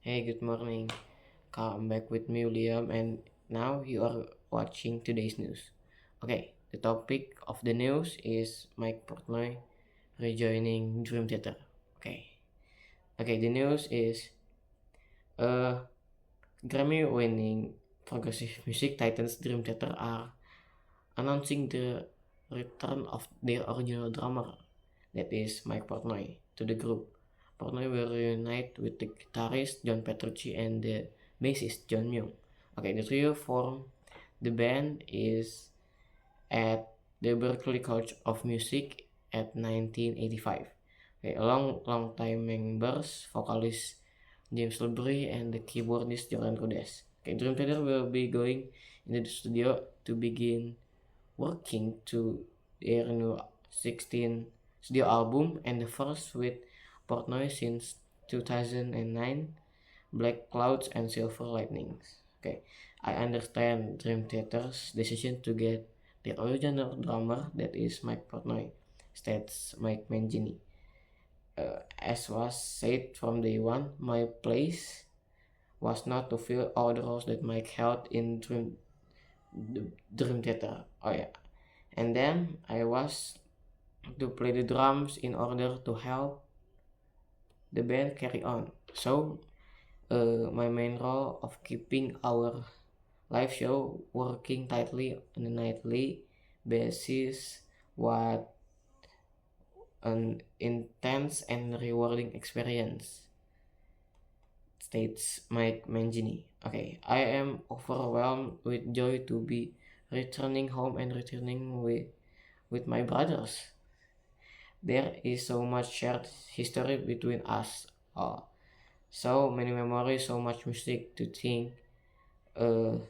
Hey, good morning. Come back with me, William, and now you are watching today's news. Okay, the topic of the news is Mike Portnoy rejoining Dream Theater. Okay, the news is uh, Grammy-winning progressive music titans Dream Theater are announcing the return of their original drummer, that is Mike Portnoy, to the group. Portnoy will reunite with the guitarist John Petrucci and the bassist John Myung. Okay, the trio formed the band is at the Berklee College of Music at 1985. Okay, long time members, vocalist James Labrie and the keyboardist Joran Rudess. Okay, Dream Theater will be going into the studio to begin working to their new 16 studio album and the first with Portnoy since 2009, Black Clouds and Silver Lightnings. Okay, I understand Dream Theater's decision to get the original drummer, that is Mike Portnoy, states Mike Mangini. As was said from day one, my place was not to fill all the roles that Mike held in Dream Theater. Oh yeah, and then I was to play the drums in order to help the band carry on. So, my main role of keeping our live show working tightly on a nightly basis was an intense and rewarding experience, states Mike Mangini. Okay, I am overwhelmed with joy to be returning home and returning with my brothers. There is so much shared history between us all. So many memories, so much music to think. Uh,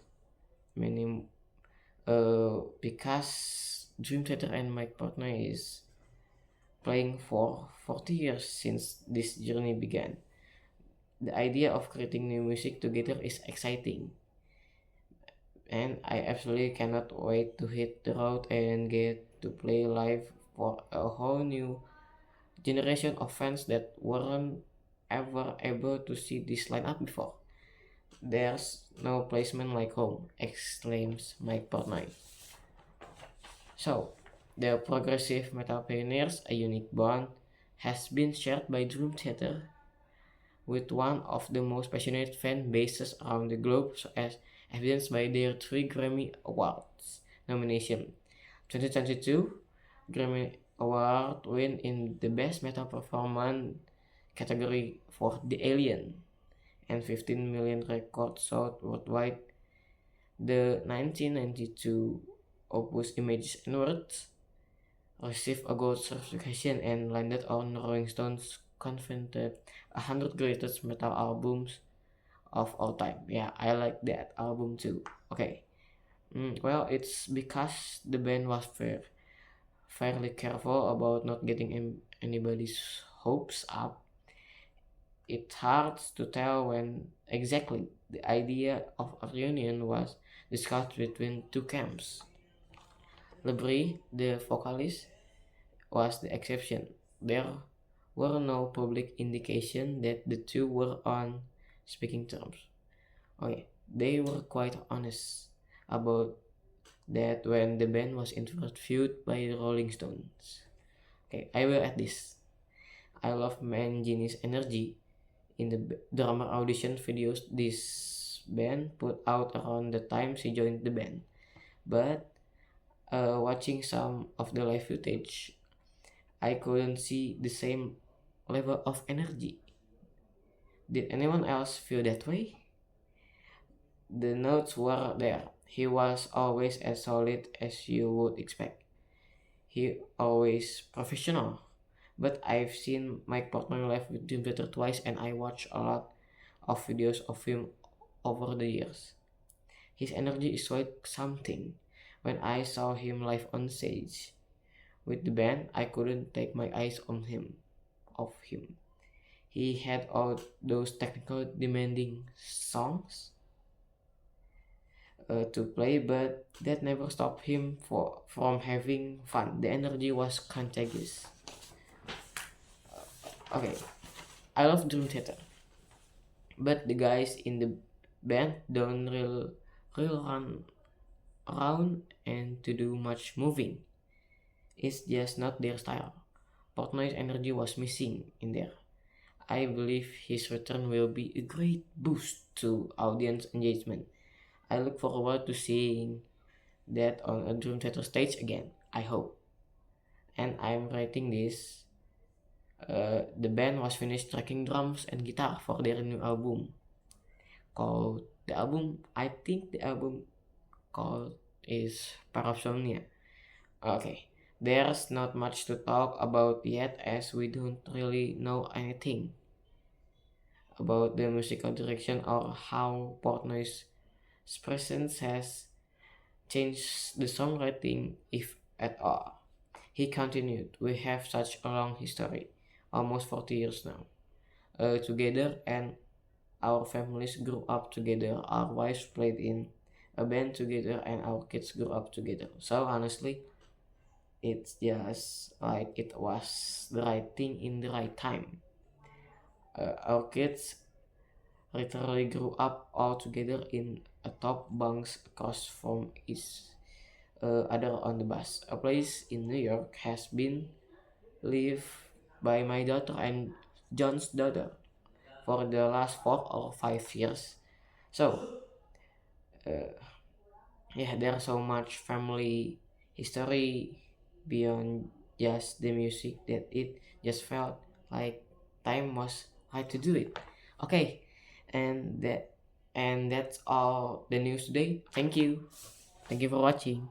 many because Dream Theater and Mike Portnoy is playing for 40 years since this journey began. The idea of creating new music together is exciting, and I absolutely cannot wait to hit the road and get to play live for a whole new generation of fans that weren't ever able to see this lineup before. There's no placement like home, exclaims Mike Portnoy. So, the progressive metal pioneers, a unique bond, has been shared by Dream Theater with one of the most passionate fan bases around the globe, so as evidenced by their three Grammy Awards nomination. 2022 Grammy Award win in the Best Metal Performance category for The Alien, and 15 million records sold worldwide. The 1992 Opus Images and Words received a gold certification and landed on Rolling Stone's coveted 100 greatest metal albums of all time. Yeah, I like that album too. Okay. Well, it's because the band was fairly careful about not getting anybody's hopes up. It's hard to tell when exactly the idea of a reunion was discussed between two camps. Labrie, the vocalist, was the exception. There were no public indication that the two were on speaking terms. Okay, they were quite honest about that when the band was interviewed by the Rolling Stones. Okay, I will add this. I love Mangini's energy in the drummer audition videos this band put out around the time she joined the band. But watching some of the live footage, I couldn't see the same level of energy. Did anyone else feel that way? The notes were there. He was always as solid as you would expect. He always professional. But I've seen Mike Portnoy live with Dream Theater twice, and I watched a lot of videos of him over the years. His energy is quite something. When I saw him live on stage with the band, I couldn't take my eyes on him. Of him. He had all those technical demanding songs to play, but that never stopped him from having fun. The energy was contagious. Okay, I love Dream Theater. but the guys in the band don't real run around and to do much moving. It's just not their style. Portnoy's energy was missing in there. I believe his return will be a great boost to audience engagement. I look forward to seeing that on a Dream Theater stage again, I hope. And I'm writing this. The band was finished tracking drums and guitar for their new album. Called the album, I think the album called is Parapsomnia. Okay, there's not much to talk about yet as we don't really know anything about the musical direction or how Portnoy's presence has changed the songwriting, if at all. He continued, "We have such a long history, almost 40 years now, together, and our families grew up together. Our wives played in a band together, and our kids grew up together. So honestly, it's just like it was the right thing in the right time. Our kids literally grew up all together in a top bunks across from each other on the bus. A place in New York has been lived by my daughter and John's daughter for the last 4 or 5 years. So, uh, yeah, there's so much family history beyond just the music that it just felt like time was right to do it. Okay, and that's all the news today. Thank you for watching.